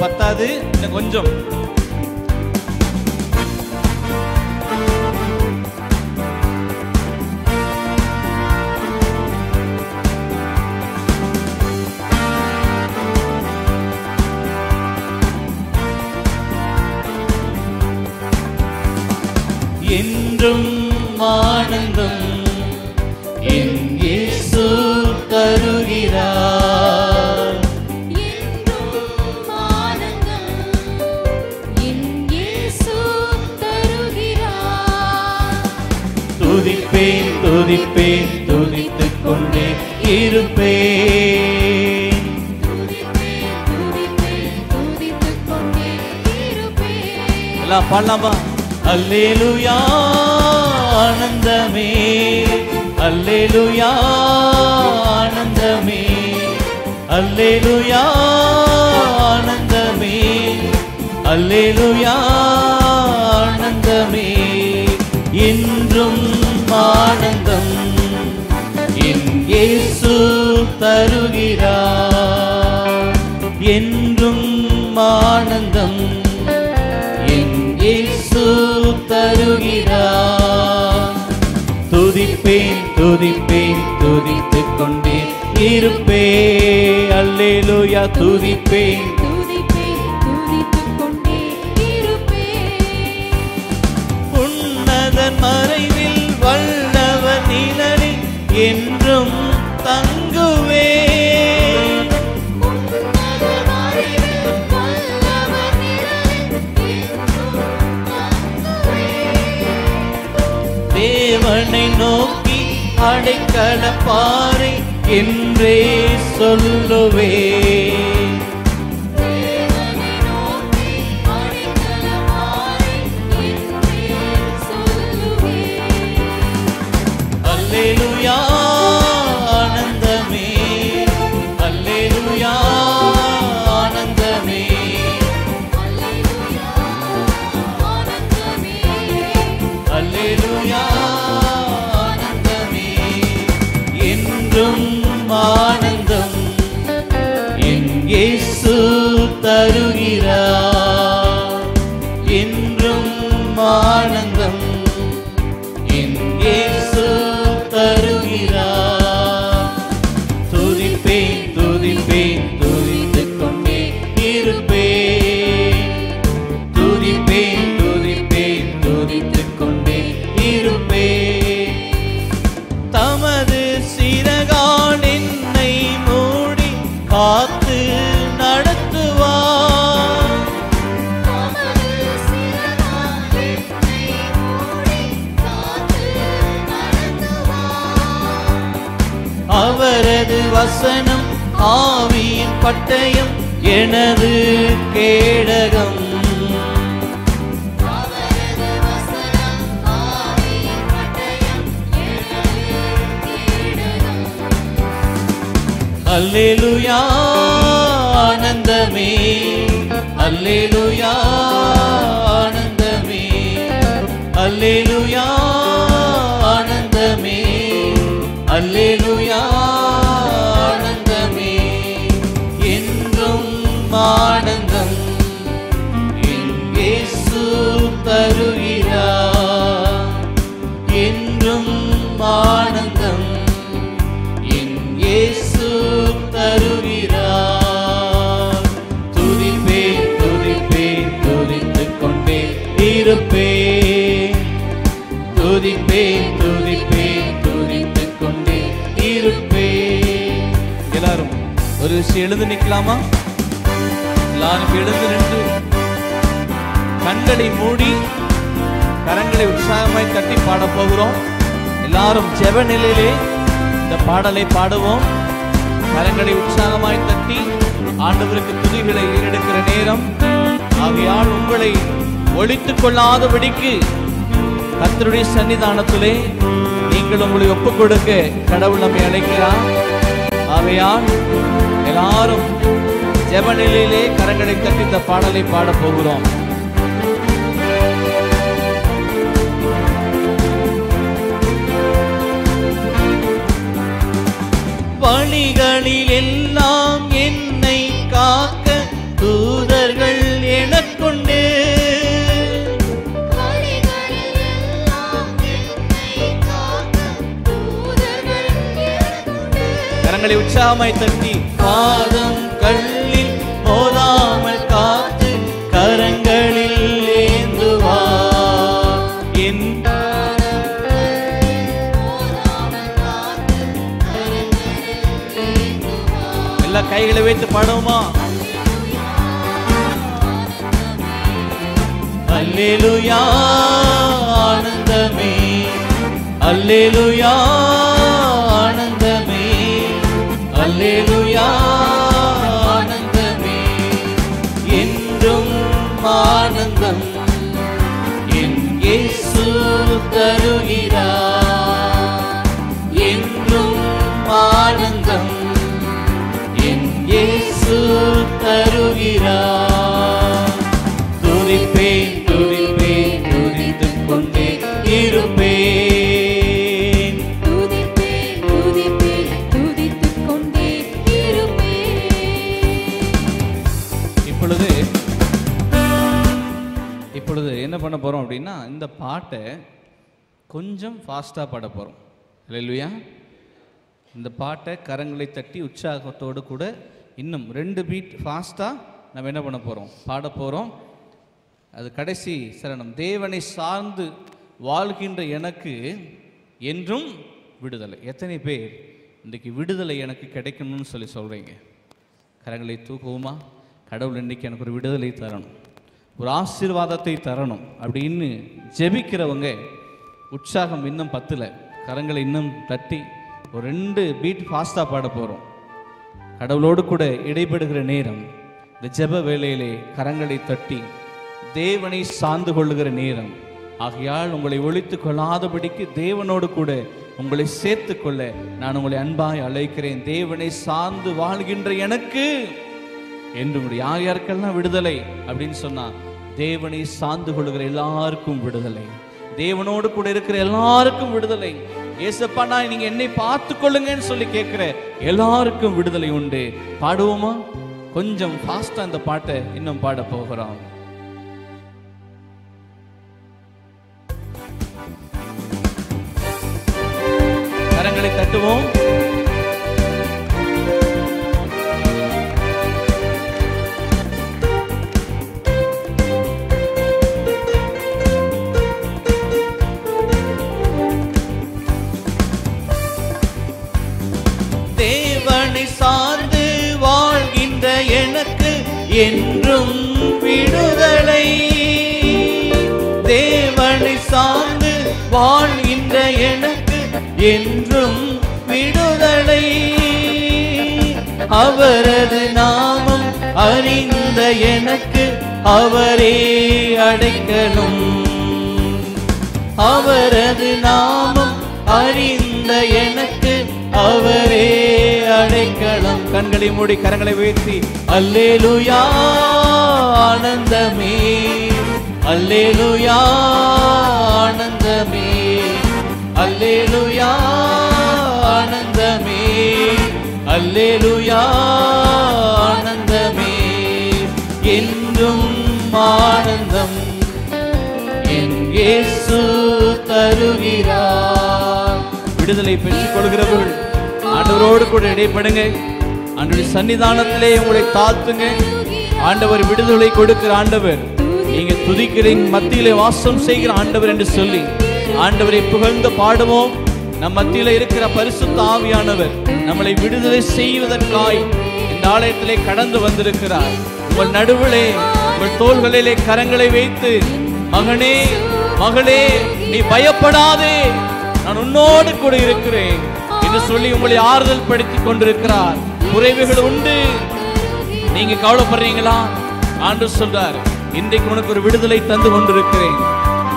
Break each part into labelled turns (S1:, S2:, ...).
S1: பத்தாது, இன்னும் கொஞ்சம். என்றும் ஆனந்தம் என் இயேசு தருகிறார்.
S2: என்றும் ஆனந்தம் என் இயேசு தருகிறார்.
S1: துதிப்பேன் துதிப்பேன் துதித்துக் கொண்டே இருப்பேன்.
S2: துதிப்பேன் துதிப்பேன் துதித்துக் கொண்டே இருப்பேன்.
S1: எல்லாம் பாடலாமா? அல்லேலூயா ஆனந்தமே, அல்லேலூயா ஆனந்தமே, அல்லேலூயா ஆனந்தமே, அல்லேலூயா ஆனந்தமே. என்றும் ஆனந்தம் என் இயேசு தருகிறார். என்றும் ஆனந்தம் என் இயேசு தருகிறார். துதிப்பேன் துதிப்பேன் துதித்துக் கொண்டே இருப்பேன். அல்லேலூயா துதிப்பேன்
S2: துதிப்பேன் துதித்துக் கொண்டே இருப்பேன்.
S1: உன்னதன் மறைவில் வல்லவர் நிழலில் என்றும் தங்குவேன்.
S2: உன்னத மறைவில் வல்லவர் நிழலில் என்றும் தங்குவேன்.
S1: தேவனை நோக்கி அடைக்கல பாறை என்றே சொல்லுவேன்.
S2: தேவனை நோக்கி அடைக்கலமாய் என்றே சொல்லுவேன்.
S1: அல்லேலூயா ஆனந்தமே, அல்லேலூயா ஆனந்தமே,
S2: அல்லேலூயா ஆனந்தமே,
S1: அல்லேலூயா ஆனந்தமே. என்றும் ஆனந்தம் என் இயேசு தருகிறார். என்றும் ஆனந்தம் என் இயேசு தருகிறார். துதிப்பேன் துதிப்பேன் துதித்துக் கொண்டே இருப்பேன். துதிப்பேன் துதிப்பேன் துதித்துக் கொண்டே இருப்பேன். தமது சிறகால் என்னை மூடி காத்து நடத்துவார்.
S2: தமது சிறகால் என்னை மூடி காத்து நடத்துவார்.
S1: அவரது வசனம் ஆவியின் பட்டயம் எனது கேடகம்.
S2: அவரது வசனம் ஆவியின் பட்டயம் எனது கேடகம்.
S1: அல்லேலூயா ஆனந்தமே, அல்லேலூயா ஆனந்தமே, அல்லேலூயா ஆனந்தமே, அல்லேலூயா ஆனந்தமே. என்றும் ஆனந்தம் என் இயேசு தருகிறார். என்றும் ஆனந்தம் என் இயேசு தருகிறார். துதிப்பேன் துதிப்பேன் துதித்துக் கொண்டே இருப்பேன். துதிப்பேன் துதிப்பேன் துதித்துக் கொண்டே இருப்பேன். எல்லாரும் ஒரு விஷயம் எழுந்து நிற்கலாமா? எல்லாரும் எழுந்து நின்று கண்களை மூடி கரங்களை உற்சாகமாய் தட்டி பாடப் போகிறோம். எல்லாரும் ஜெப நிலையிலே இந்த பாடலை பாடுவோம். கரங்களை உற்சாகமாய் தட்டி ஆண்டவருக்கு துதிகளை ஏறெடுக்கிற நேரம். ஆகையால் உங்களை ஒழித்துக் கொள்ளாதபடிக்கு கர்த்தருடைய சன்னிதானத்திலே நீங்கள் உங்களை ஒப்புக் கொடுக்க கடவுள் நம்மை அழைக்கிறார். ஆகையால் எல்லாரும் ஜெப நிலையிலே கரங்களை தட்டி இந்த பாடலை பாடப் போகிறோம். வழிகளில் எல்லாம் என்னை காக்க தூதர்கள் கரங்களை உற்சாகமாய் தட்டி பாதம் கல்லில் மோதாமல் காத்து கரங்களில் ஏந்துவார். என் எல்லா கைகளை வைத்து பாடுவோமா? அல்லேலூயா ஆனந்தமே, அல்லேலூயா ஆனந்தமே, அல்லேலூயா ஆனந்தமே, என்றும் ஆனந்தம் என் இயேசு தருகிறார். என்றும் ஆனந்தம் என் இயேசு தருகிறார். துதிப்பேன் துதிப்பேன் துதித்துக் கொண்டே இருப்பேன்.
S2: துதிப்பேன் துதிப்பேன் துதித்துக் கொண்டே இருப்பேன்.
S1: இப்பொழுது என்ன பண்ண போறோம் அப்படின்னா, இந்த பாட்டை கொஞ்சம் ஃபாஸ்டா பாட போறோம். அல்லேலூயா. இந்த பாட்டை கரங்களை தட்டி உற்சாகத்தோடு கூட இன்னும் 2 பீட் ஃபாஸ்டா நம்ம என்ன பண்ண போறோம்? பாட போறோம். அது கடைசி சரணம். தேவனை சார்ந்து வாழ்கின்ற எனக்கு என்றும் விடுதலை. எத்தனை பேர் இன்றைக்கு விடுதலை எனக்கு கிடைக்கணும்னு சொல்றீங்க? கரங்களை தூக்குவோமா? கடவுள் இன்றைக்கி எனக்கு ஒரு விடுதலை தரணும், ஒரு ஆசீர்வாதத்தை தரணும் அப்படின்னு ஜெபிக்கிறவங்க உற்சாகம் இன்னும் பத்தல, கரங்களை இன்னும் தட்டி ஒரு 2 பீட் ஃபாஸ்டாக பாட போகிறோம். கடவுளோடு கூட இடைபெடுகிற நேரம், இந்த ஜெப வேளையிலே கரங்களை தட்டி தேவனை சார்ந்து கொள்ளுகிற நேரம். ஆகையால் உங்களை ஒழித்து கொள்ளாதபடிக்கு தேவனோடு கூட உங்களை சேர்த்து கொள்ள நான் உங்களை அன்பாய் அழைக்கிறேன். தேவனை சார்ந்து வாழ்கின்ற எனக்கு என்று யார் யாருக்கெல்லாம் விடுதலை அப்படின்னு சொன்னா, தேவனை சார்ந்து கொள்ளுகிற எல்லாருக்கும் விடுதலை, தேவனோடு கூட இருக்கிற எல்லாருக்கும் விடுதலை. ஏசப்பா நான் நீங்க என்னை பார்த்து கொள்ளுங்கன்னு சொல்லி கேட்கிற எல்லாருக்கும் விடுதலை உண்டு. பாடுவோமா? கொஞ்சம் ஃபாஸ்டா இந்த பாட்டை இன்னும் பாட போகிறோம். கரங்களை தட்டுவோம். தேவனை சார்ந்து வாழ்கின்ற எனக்கு என்றும் விடுதலை. தேவனை சார்ந்து வாழ்கின்ற எனக்கு என்றும் விடுதலை. அவரது நாமம் அறிந்த எனக்கு அவரே அடைக்கலும். அவரது நாமம் அறிந்த எனக்கு அவரே அடைக்கலம். கண்களை மூடி கரங்களை உயர்த்தி அல்லேலூயா ஆனந்தமே, அல்லேலூயா ஆனந்தமே, அல்லேலூயா ஆனந்தமே, அல்லேலூயா ஆனந்தமே, என்றும் ஆனந்தம் என் இயேசு தருகிறார். விடுதலை பெற்றுக் கொள்கிறவர்கள் ஆண்டவரோடு கூட இடைப்படுங்க. ஆண்டவருடைய சன்னிதானத்திலே உங்களை தாழ்த்துங்க. ஆண்டவர் விடுதலை கொடுக்கிற ஆண்டவர். நீங்க துதிக்கிறீங்க, மத்தியிலே வாசம் செய்கிற ஆண்டவர் என்று சொல்லி ஆண்டவரை புகழ்ந்து பாடுவோம். நம் மத்தியில இருக்கிற பரிசுத்த ஆவியானவர் நம்மளை விடுதலை செய்வதற்காய் இந்த ஆலயத்திலே கடந்து வந்திருக்கிறார். உங்கள் நடுவிலே உங்கள் தோள்களிலே கரங்களை வைத்து மகனே மகளே நீ பயப்படாதே, நான் உன்னோடு கூட இருக்கிறேன் என்று சொல்லி உங்களை ஆறுதல் படுத்தி கொண்டிருக்கிறார். குறைவுகள் உண்டு, நீங்க கவலைப்படுறீங்களா? ஆண்டவர் சொல்றார், இன்றைக்கு உனக்கு ஒரு விடுதலை தந்து கொண்டிருக்கிறேன்.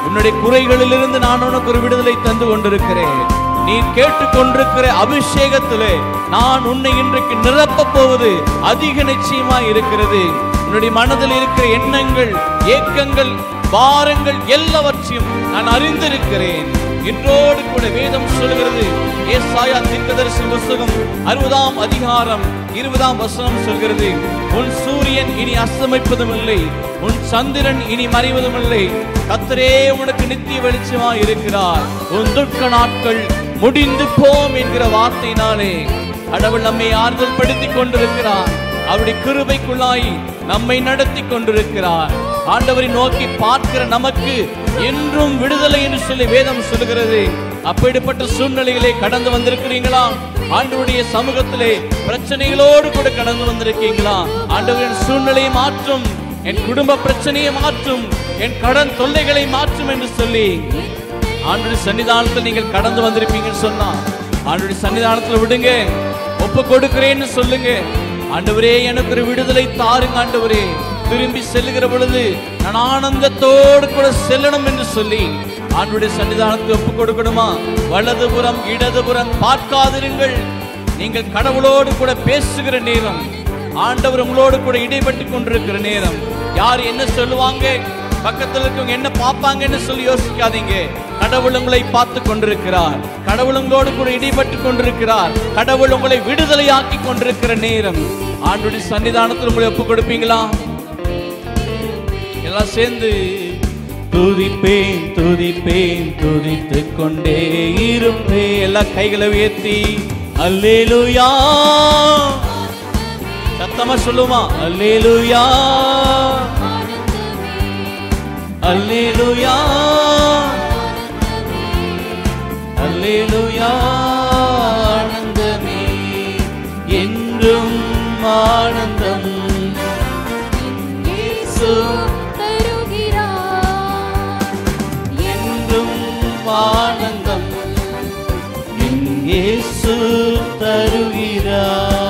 S1: உன்னுடைய குறைகளிலிருந்து நான் உனக்கு ஒரு விடுதலை தந்து கொண்டிருக்கிறேன். நீ கேட்டுக்கொண்டிருக்கிற அபிஷேகத்திலே நான் உன்னை இன்றைக்கு நிரப்ப போவது அதிக நிச்சயமா இருக்கிறது. உன்னுடைய மனதில் இருக்கிற எண்ணங்கள், ஏக்கங்கள், பாரங்கள் எல்லாவற்றையும் நான் அறிந்திருக்கிறேன். இன்றோடு கூட வேதம் சொல்கிறது, ஏசாயா தீர்க்கதரிசி புத்தகம் 60ஆம் அதிகாரம் 20ஆம் வசனம் சொல்கிறது, உன் சூரியன் இனி அஸ்தமிப்பதும் இல்லை, உன் சந்திரன் இனி மறைவதும் இல்லை, கர்த்தரே உனக்கு நித்திய வெளிச்சமாய் இருக்கிறார். உன் துக்க நாட்கள் முடிந்து போம் என்கிற வார்த்தையினாலே கடவுள் நம்மை ஆறுதல் படுத்தி கொண்டிருக்கிறார். அவருடைய கிருபைக்குள்ளாய் நம்மை நடத்தி கொண்டிருக்கிறார். ஆண்டவரை நோக்கி பார்க்கிற நமக்கு என்றும் விடுதலை என்று சொல்லி வேதம் சொல்கிறது. அப்படிப்பட்ட சூழ்நிலைகளை கடந்து வந்திருக்கிறீங்களா? ஆண்டவருடைய சமூகத்திலே பிரச்சனைகளோடு கூட கடந்து வந்திருக்கீங்களா? ஆண்டவரின் சூழ்நிலையை மாற்றும், என் குடும்ப பிரச்சனையை மாற்றும், என் கடன் தொல்லைகளை மாற்றும் என்று சொல்லி ஆண்டவருடைய சன்னிதானத்தில் நீங்கள் கடந்து வந்திருப்பீங்கன்னு சொன்னா ஆண்டவருடைய சன்னிதானத்தில் விடுங்க, ஒப்பு கொடுக்கிறேன்னு சொல்லுங்க. ஆண்டவரே, எனக்கு ஒரு விடுதலை தாருங்க ஆண்டவரே. திரும்பி செல்லுகிற பொழுது நான் ஆனந்தத்தோடு கூட செல்லணும் என்று சொல்லி ஆண்டவருடைய சன்னிதானத்துக்கு ஒப்பு கொடுக்கணுமா? வலதுபுறம் இடதுபுறம் பார்க்காதிருங்கள். நீங்கள் கடவுளோடு கூட பேசுகிற நேரம், ஆண்டவர் உங்களோடு கூட இடைப்பட்டு கொண்டிருக்கிற நேரம். யார் என்ன சொல்லுவாங்க, பக்கத்தில் இருக்கவங்க என்ன பார்ப்பாங்கன்னு சொல்லி யோசிக்காதீங்க. கடவுள் உங்களை பார்த்து கொண்டிருக்கிறார். கடவுள் உங்களோடு கூட இடைப்பட்டு கொண்டிருக்கிறார். கடவுள் உங்களை விடுதலையாக்கி கொண்டிருக்கிற நேரம். ஆண்டவருடைய சன்னிதானத்தில் உங்களை ஒப்பு கொடுப்பீங்களா? எல்லாம் சேர்ந்து துதிப்பேன் துதிப்பேன் துதித்துக் கொண்டே இருப்பேன். எல்லா கைகளை உயர்த்தி அல்லேலூயா சத்தமா சொல்லுமா? அல்லேலூயா அல்லேலூயா அல்லேலூயா. ஆனந்தமே என்றும் ஆனந்தம் இயேசு தருகிறார். என்றும் ஆனந்தம் இயேசு தருகிறார்.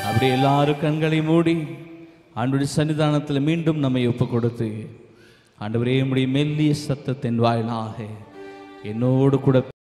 S1: அப்படி எல்லாரும் கண்களை மூடி ஆண்டவருடைய சன்னிதானத்தில் மீண்டும் நம்மை ஒப்பு கொடுத்து, ஆண்டவரே, உம்முடைய மெல்லிய சத்தத்தின் வாயிலாக என்னோடு கூட